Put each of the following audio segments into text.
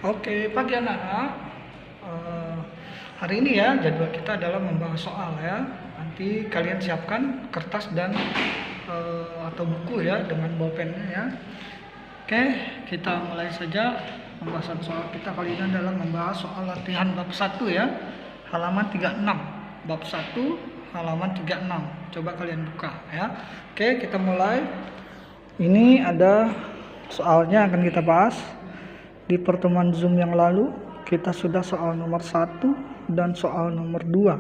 Oke, pagi anak-anak. Eh, Hari ini ya jadwal kita adalah membahas soal ya. Nanti kalian siapkan kertas dan atau buku ya dengan bolpennya ya. Oke, kita mulai saja pembahasan soal kita kali ini adalah membahas soal latihan bab 1 ya. Halaman 36. Bab 1 halaman 36. Coba kalian buka ya. Oke, kita mulai. Ini ada soalnya akan kita bahas. Di pertemuan Zoom yang lalu kita sudah soal nomor 1 dan soal nomor 2.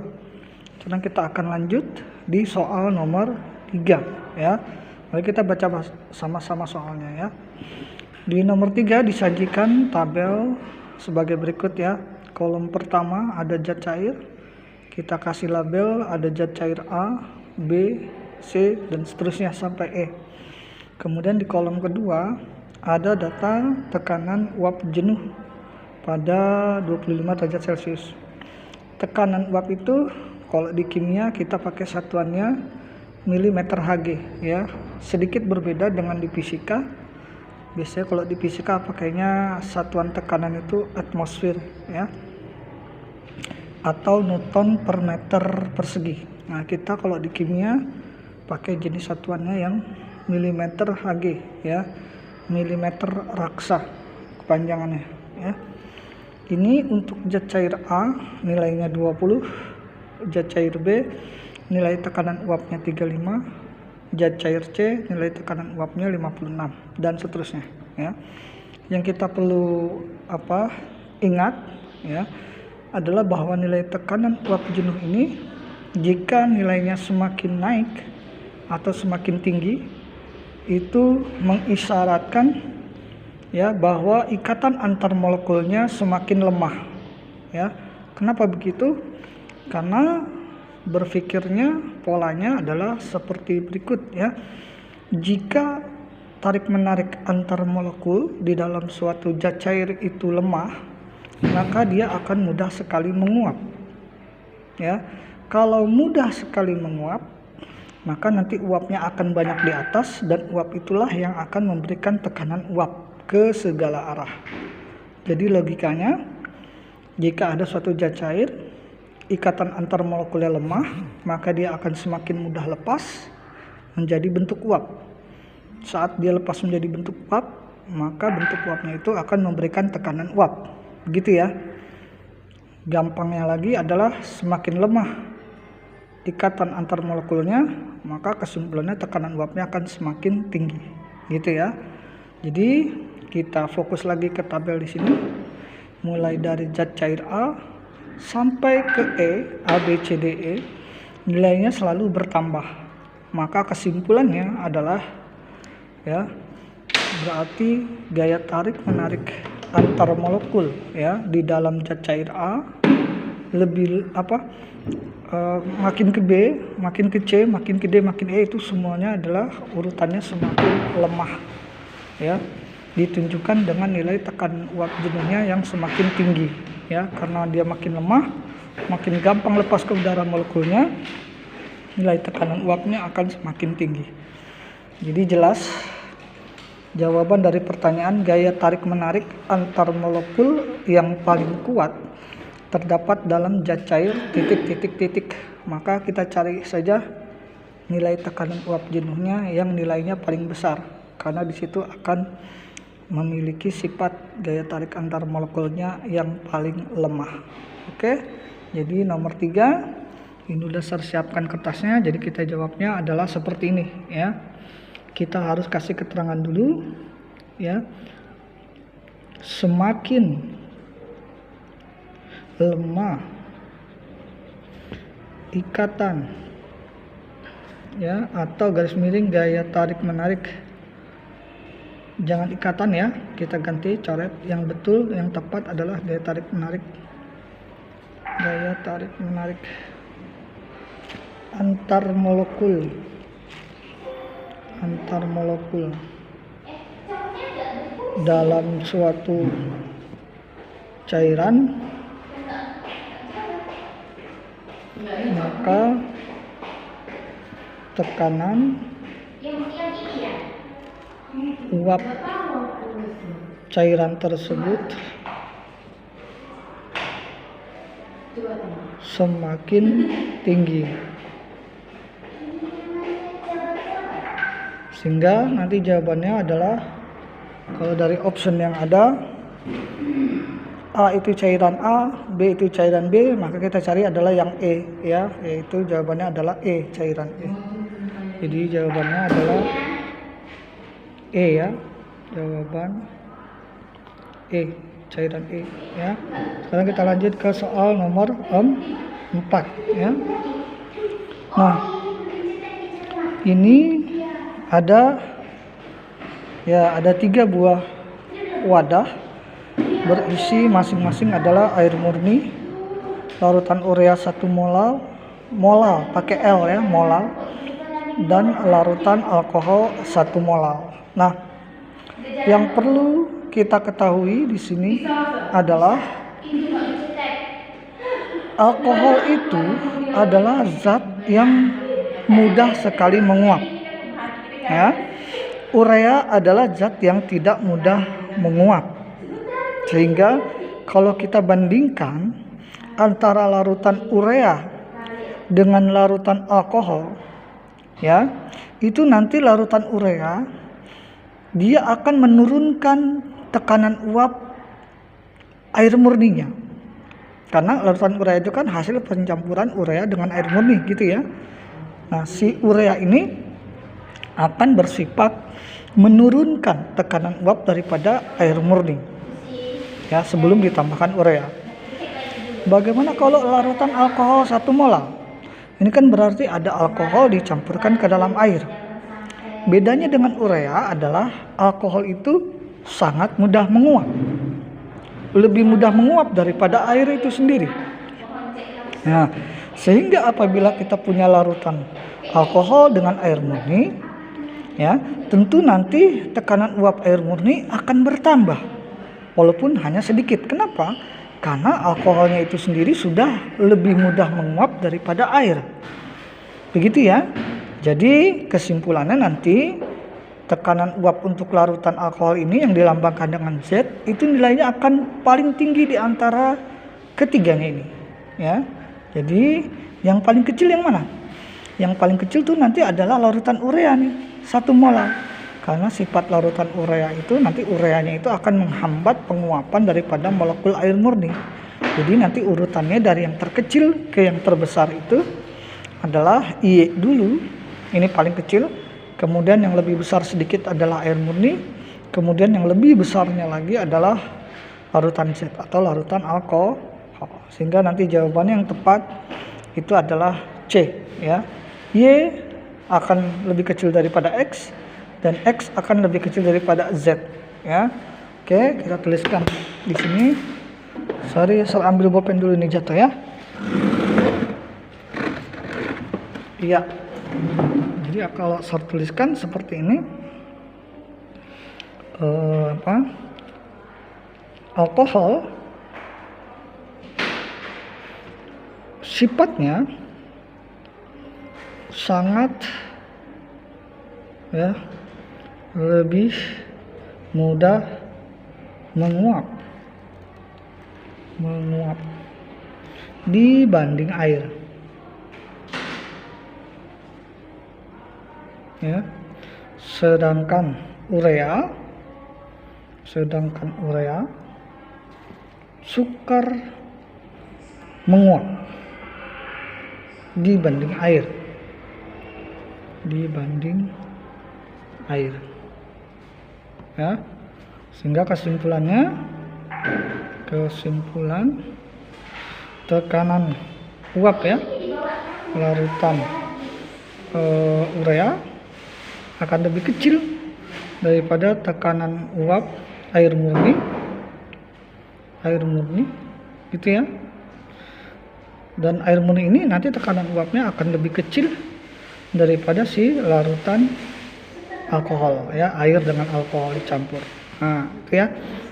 Sekarang kita akan lanjut di soal nomor 3 ya. Mari kita baca sama-sama soalnya ya. Di nomor 3 disajikan tabel sebagai berikut ya. Kolom pertama ada zat cair. Kita kasih label ada zat cair A, B, C dan seterusnya sampai E. Kemudian di kolom kedua ada data tekanan uap jenuh pada 25 derajat Celcius. Tekanan uap itu kalau di kimia kita pakai satuannya mm/Hg ya. Sedikit berbeda dengan di fisika. Biasanya kalau di fisika pakainya satuan tekanan itu atmosfer ya. Atau Newton per meter persegi. Nah, kita kalau di kimia pakai jenis satuannya yang mm/Hg ya. Milimeter raksa kepanjangannya ya. Ini untuk zat cair A nilainya 20, zat cair B nilai tekanan uapnya 35, zat cair C nilai tekanan uapnya 56 dan seterusnya ya. Yang kita perlu ingat ya adalah bahwa nilai tekanan uap jenuh ini jika nilainya semakin naik atau semakin tinggi itu mengisyaratkan ya bahwa ikatan antar molekulnya semakin lemah ya. Kenapa begitu? Karena berpikirnya polanya adalah seperti berikut ya. Jika tarik menarik antar molekul di dalam suatu zat cair itu lemah, maka dia akan mudah sekali menguap ya. Kalau mudah sekali menguap, maka nanti uapnya akan banyak di atas dan uap itulah yang akan memberikan tekanan uap ke segala arah. Jadi logikanya jika ada suatu zat cair ikatan antar molekulnya lemah, maka dia akan semakin mudah lepas menjadi bentuk uap. Saat dia lepas menjadi bentuk uap, maka bentuk uapnya itu akan memberikan tekanan uap. Begitu ya. Gampangnya lagi adalah semakin lemah ikatan antar molekulnya, maka kesimpulannya tekanan uapnya akan semakin tinggi, gitu ya. Jadi kita fokus lagi ke tabel di sini, mulai dari zat cair A sampai ke E, A, B, C, D, E, nilainya selalu bertambah. Maka kesimpulannya adalah ya, berarti gaya tarik menarik antar molekul ya di dalam zat cair A lebih makin ke B, makin ke C, makin ke D, makin E itu semuanya adalah urutannya semakin lemah ya. Ditunjukkan dengan nilai tekanan uap jenuhnya yang semakin tinggi ya. Karena dia makin lemah, makin gampang lepas ke udara molekulnya, nilai tekanan uapnya akan semakin tinggi. Jadi jelas jawaban dari pertanyaan gaya tarik menarik antar molekul yang paling kuat terdapat dalam zat cair titik. Maka kita cari saja nilai tekanan uap jenuhnya yang nilainya paling besar, karena di situ akan memiliki sifat gaya tarik antar molekulnya yang paling lemah. Oke, jadi nomor 3 ini udah saya siapkan kertasnya, jadi kita jawabnya adalah seperti ini ya. Kita harus kasih keterangan dulu ya. Semakin lemah ikatan ya, atau garis miring gaya tarik menarik, jangan ikatan ya, kita ganti coret yang betul, yang tepat adalah gaya tarik menarik antar molekul dalam suatu cairan, maka tekanan uap cairan tersebut semakin tinggi. Sehingga nanti jawabannya adalah, kalau dari option yang ada, A itu cairan A, B itu cairan B, maka kita cari adalah yang E, ya, yaitu jawabannya adalah E, cairan E. Jadi jawabannya adalah E, ya, jawaban E, cairan E, ya. Sekarang kita lanjut ke soal nomor 4, ya. Nah, ini ada 3 buah wadah berisi masing-masing adalah air murni, larutan urea 1 molal pakai L, ya, molal, dan larutan alkohol 1 molal. Nah, yang perlu kita ketahui di sini adalah alkohol itu adalah zat yang mudah sekali menguap, ya. Urea adalah zat yang tidak mudah menguap. Sehingga kalau kita bandingkan antara larutan urea dengan larutan alkohol, ya, itu nanti larutan urea dia akan menurunkan tekanan uap air murninya. Karena larutan urea itu kan hasil pencampuran urea dengan air murni, gitu ya. Nah, si urea ini akan bersifat menurunkan tekanan uap daripada air murni, ya, sebelum ditambahkan urea. Bagaimana kalau larutan alkohol 1 molal? Ini kan berarti ada alkohol dicampurkan ke dalam air. Bedanya dengan urea adalah alkohol itu sangat mudah menguap, lebih mudah menguap daripada air itu sendiri. Nah, sehingga apabila kita punya larutan alkohol dengan air murni, ya, tentu nanti tekanan uap air murni akan bertambah, walaupun hanya sedikit. Kenapa? Karena alkoholnya itu sendiri sudah lebih mudah menguap daripada air. Begitu, ya. Jadi kesimpulannya nanti tekanan uap untuk larutan alkohol ini yang dilambangkan dengan Z itu nilainya akan paling tinggi di antara ketiganya ini, ya. Jadi yang paling kecil yang mana? Yang paling kecil tuh nanti adalah larutan urea nih, 1 molal. Karena sifat larutan urea itu nanti ureanya itu akan menghambat penguapan daripada molekul air murni. Jadi nanti urutannya dari yang terkecil ke yang terbesar itu adalah I dulu, ini paling kecil. Kemudian yang lebih besar sedikit adalah air murni. Kemudian yang lebih besarnya lagi adalah larutan Z atau larutan alkohol. Sehingga nanti jawabannya yang tepat itu adalah C, ya. Y akan lebih kecil daripada X dan X akan lebih kecil daripada Z, ya. Oke, kita tuliskan di sini. Sorry, saya ambil bolpen dulu, ini jatuh, ya. Iya. Jadi kalau saya tuliskan seperti ini, alkohol sifatnya sangat, ya, lebih mudah menguap dibanding air, ya. Sedangkan urea sukar menguap dibanding air, ya. Sehingga kesimpulan tekanan uap, ya, larutan urea akan lebih kecil daripada tekanan uap air murni, gitu, ya. Dan air murni ini nanti tekanan uapnya akan lebih kecil daripada si larutan alkohol, ya, air dengan alkohol dicampur. Nah, itu, ya.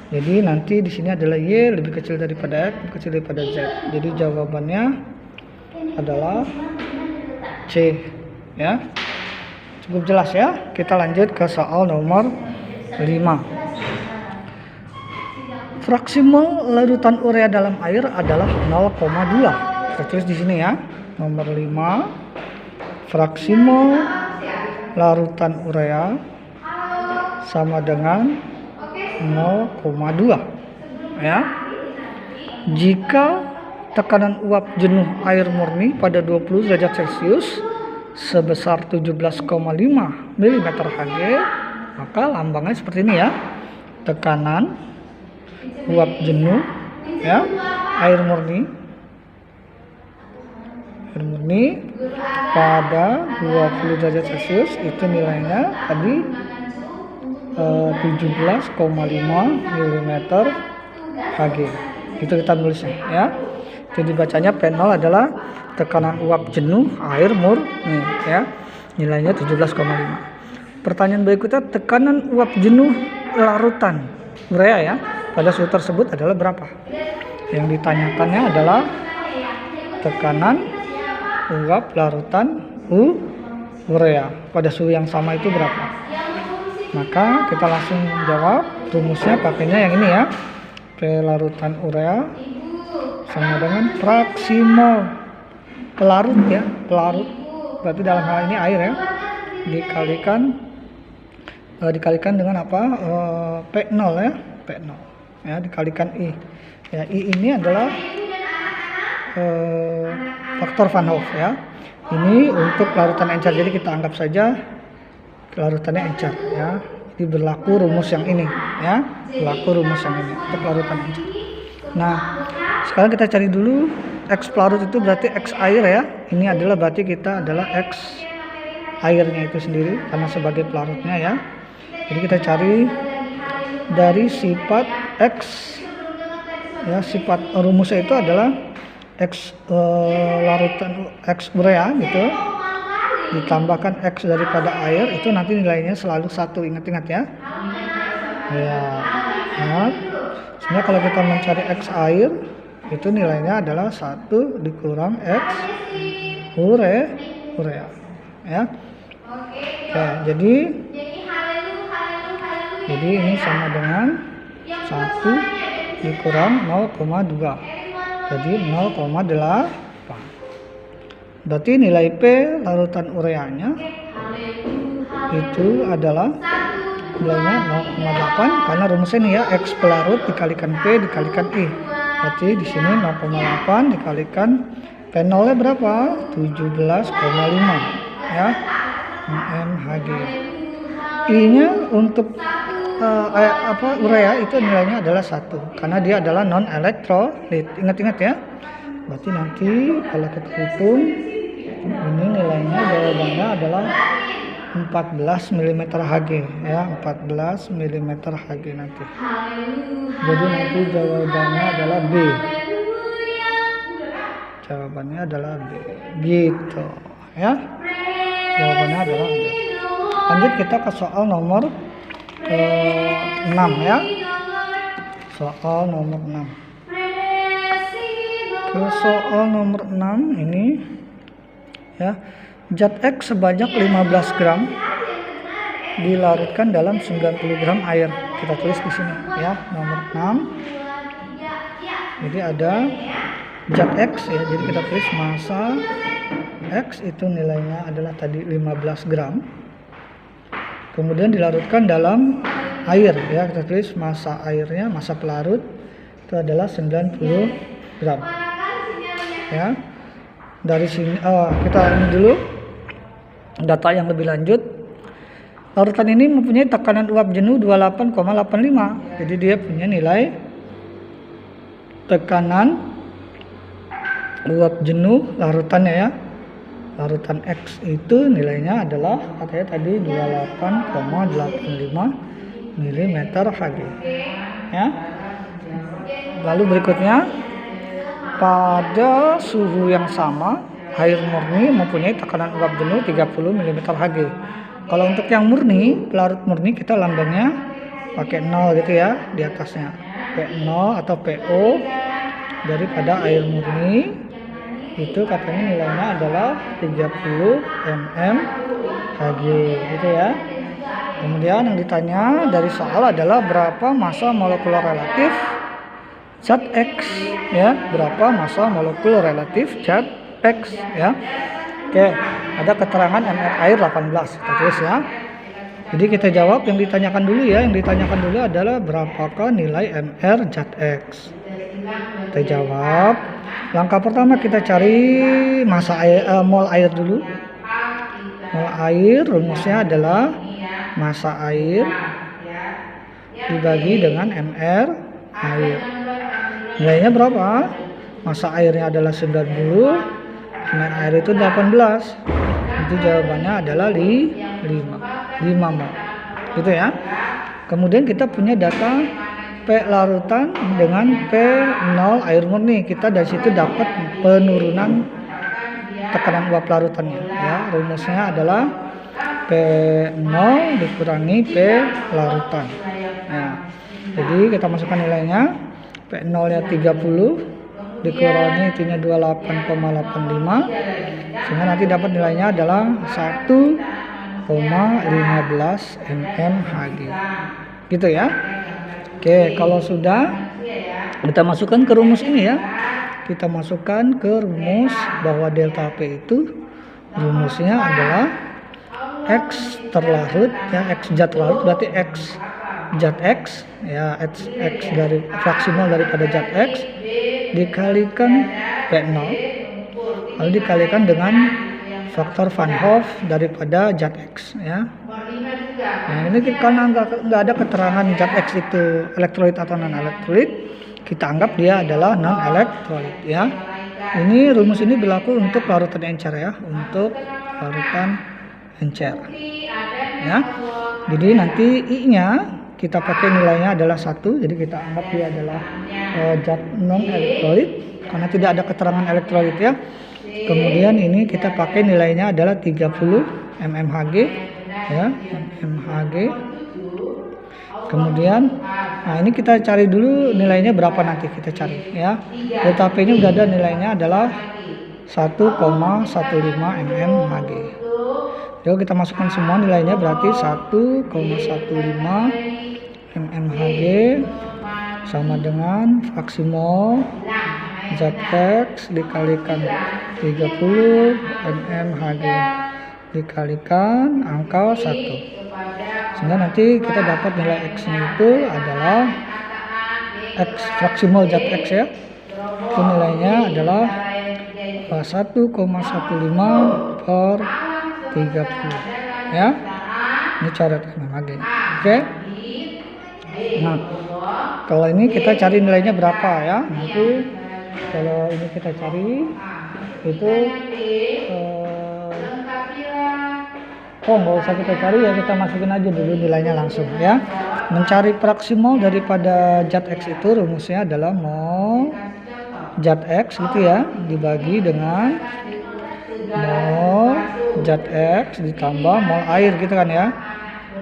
Jadi nanti di sini adalah Y lebih kecil daripada X, lebih kecil daripada Z. Jadi jawabannya adalah C, ya. Cukup jelas, ya. Kita lanjut ke soal nomor 5. Fraksi mol larutan urea dalam air adalah 0,2. kita tulis di sini ya. Nomor 5, fraksi mol larutan urea sama dengan 0,2 ya. Jika tekanan uap jenuh air murni pada 20 derajat Celcius sebesar 17,5 mm Hg, maka lambangnya seperti ini ya. Tekanan uap jenuh ya, air murni pada 20 derajat Celcius itu nilainya tadi 17,5 mm Hg. Itu kita tulisnya ya. Jadi bacanya P0 adalah tekanan uap jenuh air murni ya. Nilainya 17,5. Pertanyaan berikutnya, tekanan uap jenuh larutan urea ya pada suhu tersebut adalah berapa? Yang ditanyakannya adalah tekanan uap larutan urea pada suhu yang sama itu berapa? Maka kita langsung jawab. Rumusnya pakainya yang ini ya. P larutan urea sama dengan fraksi mol pelarut ya, pelarut berarti dalam hal ini air ya, dikalikan dengan apa? P0 ya, P0 ya, dikalikan I ya. I ini adalah faktor Van Hoff ya. Ini untuk larutan encer, jadi kita anggap saja larutannya encer ya. Jadi berlaku rumus yang ini ya, berlaku rumus yang ini untuk larutan encer. Nah, sekarang kita cari dulu X pelarut itu berarti X air ya. Ini adalah berarti kita adalah X airnya itu sendiri karena sebagai pelarutnya ya. Jadi kita cari dari sifat X ya, sifat rumusnya itu adalah X larutan X urea gitu ditambahkan X daripada air, itu nanti nilainya selalu 1. Ingat-ingat ya. Ya. Nah, sehingga kalau kita mencari X air itu nilainya adalah 1 dikurang X urea ya. Ya, jadi ini sama dengan 1 dikurang 0,2. Jadi 0,8. Berarti nilai P larutan ureanya itu adalah nilainya 0,8 karena rumusnya ini ya, X pelarut dikalikan P dikalikan I. Berarti di sini 0,8 dikalikan P0 nya berapa? 17,5 ya, mHg. I-nya untuk urea itu nilainya adalah 1 karena dia adalah non elektrolit. Ingat-ingat ya. Berarti nanti kalau kita hitung ini nilainya, jawabannya adalah 14 mm Hg ya, 14 mm Hg nanti. Jadi nanti jawabannya adalah B. Jawabannya adalah B. Gitu ya. Jawabannya adalah B. Lanjut kita ke soal nomor 6 ya. Soal nomor 6. Ke soal nomor 6 ini ya. Zat X sebanyak 15 gram dilarutkan dalam 90 gram air. Kita tulis di sini ya, nomor 6. Jadi ada zat X ya. Jadi kita tulis massa X itu nilainya adalah tadi 15 gram. Kemudian dilarutkan dalam air ya. Kita tulis massa airnya, massa pelarut itu adalah 90 gram. Ya. Dari sini kita ini dulu data yang lebih lanjut. Larutan ini mempunyai tekanan uap jenuh 28,85. Jadi dia punya nilai tekanan uap jenuh larutannya ya. Larutan X itu nilainya adalah katanya tadi 28,85 mm Hg. Ya. Lalu berikutnya, pada suhu yang sama air murni mempunyai tekanan uap jenuh 30 mm Hg. Kalau untuk yang murni, pelarut murni, kita lambangnya pakai 0 gitu ya di atasnya. P0 atau PO daripada air murni itu katanya nilainya adalah 30 mm Hg gitu ya. Kemudian yang ditanya dari soal adalah berapa massa molekular relatif zat X ya, berapa massa molekul relatif zat X ya. Oke, ada keterangan MR air 18, kita tulis ya. Jadi kita jawab yang ditanyakan dulu ya. Yang ditanyakan dulu adalah berapakah nilai MR zat X. Kita jawab. Langkah pertama kita cari massa air, mol air dulu. Mol air rumusnya adalah massa air dibagi dengan MR air. Nilainya berapa? Massa airnya adalah 90, MR air itu 18. Itu jawabannya adalah 5 mol. Gitu ya. Kemudian kita punya data P larutan dengan P0 air murni. Kita dari situ dapat penurunan tekanan uap larutannya ya. Rumusnya adalah P0 dikurangi P larutan. Nah, jadi kita masukkan nilainya. P0 nya 30 dikurangi itunya 28,85, sehingga nanti dapat nilainya adalah 1,15 mmHg. Gitu ya. Oke, kalau sudah kita masukkan ke rumus ini ya. Kita masukkan ke rumus bahwa delta P itu rumusnya adalah X terlarut ya, X zat larut berarti X zat X ya, X dari fraksi mol daripada zat X dikalikan P0 lalu dikalikan dengan faktor Van Hoff daripada zat X ya. Nah, ini karena nggak ada keterangan zat X itu elektrolit atau non elektrolit, kita anggap dia adalah non elektrolit ya. Ini rumus ini berlaku untuk larutan encer ya, untuk larutan encer ya. Jadi nanti I-nya kita pakai nilainya adalah 1, jadi kita anggap dia adalah zat non elektrolit karena tidak ada keterangan elektrolit ya. Kemudian ini kita pakai nilainya adalah 30 mmHg ya, mmHg. Kemudian nah ini kita cari dulu nilainya berapa, nanti kita cari ya. Delta P ini udah ada nilainya adalah 1,15 mmHg. Yuk kita masukkan semua nilainya berarti 1,15 mmHg sama dengan fraksi mol zat X dikalikan 30 mmHg dikalikan angka 1, sehingga nanti kita dapat nilai X nya itu adalah X fraksi mol zat X ya, itu nilainya adalah 1,15 per 30 ya. Ini coret mmHg. Oke. Nah, kalau ini kita cari nilainya berapa ya, nanti kalau ini kita cari itu nggak usah kita cari ya, kita masukin aja dulu nilainya langsung ya. Mencari fraksi mol daripada zat X itu rumusnya adalah mol zat X gitu ya, dibagi dengan mol zat X ditambah mol air gitu kan ya,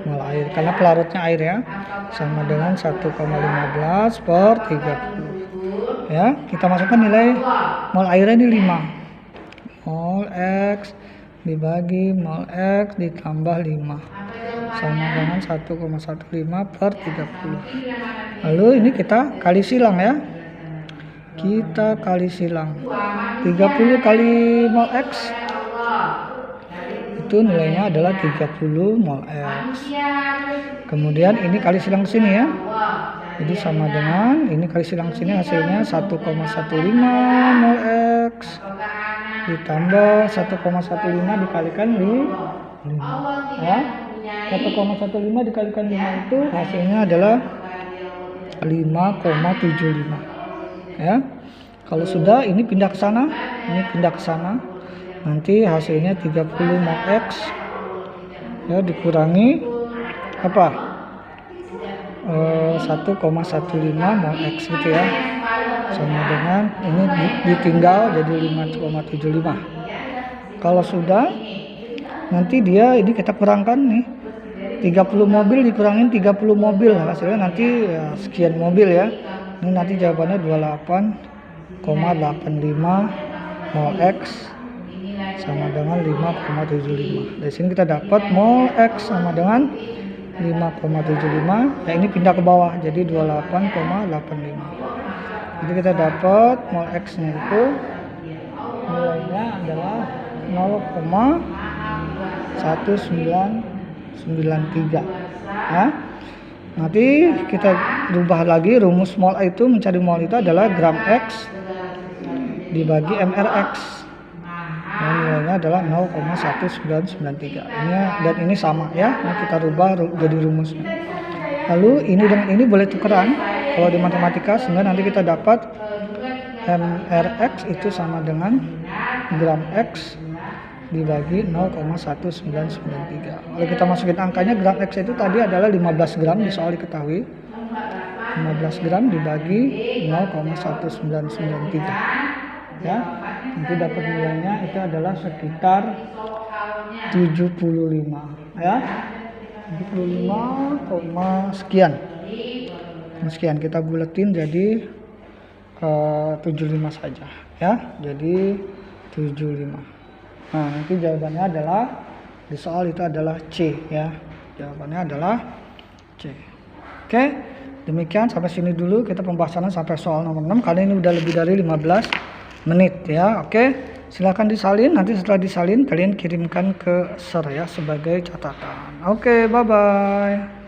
mol air karena pelarutnya air ya, sama dengan 1,15 per 30 ya. Kita masukkan nilai mol airnya ini 5, mol X dibagi mol X ditambah 5 sama dengan 1,15 per 30. Lalu ini kita kali silang ya, kita kali silang 30 kali mol X itu nilainya adalah 30 mol X. Kemudian ini kali silang ke sini ya, jadi sama dengan ini kali silang ke sini hasilnya 1,15 mol X ditambah 1,15 dikalikan 5 ya. 1,15 dikalikan 5 itu hasilnya adalah 5,75 ya. Kalau sudah ini pindah ke sana, ini pindah ke sana, nanti hasilnya 30 mol X ya dikurangi apa 1,15 mol X gitu ya, sama dengan ini ditinggal jadi 5,75. Kalau sudah nanti dia ini kita kurangkan nih, 30 mobil dikurangin 30 mobil hasilnya nanti ya, sekian mobil ya. Ini nanti jawabannya 28,85 mol X sama dengan 5,75. Dari sini kita dapat mol X sama dengan 5,75 ya, ini pindah ke bawah jadi 28,85. Jadi kita dapat mol X nya itu nilainya adalah 0,1993 ya. Nanti kita rubah lagi rumus mol itu, mencari mol itu adalah gram X dibagi mrx. Nah, nilainya adalah 0,1993 ini, dan ini sama ya. Nah, kita rubah jadi rumusnya. Lalu ini dengan ini boleh tukeran kalau di matematika, sehingga nanti kita dapat mrx itu sama dengan gram X dibagi 0,1993. Kalau kita masukin angkanya, gram X itu tadi adalah 15 gram di soal diketahui. 15 gram dibagi 0,1993 ya. Nanti dapat nilainya itu adalah sekitar 75 ya. 75, sekian kita buletin jadi 75 saja ya. Jadi 75. Nah, nanti jawabannya adalah di soal itu adalah C ya. Jawabannya adalah C. Oke, demikian sampai sini dulu kita pembahasannya sampai soal nomor 6. Kali ini udah lebih dari 15 menit ya. Oke, silakan disalin. Nanti setelah disalin kalian kirimkan ke Sir ya sebagai catatan. Oke, bye bye.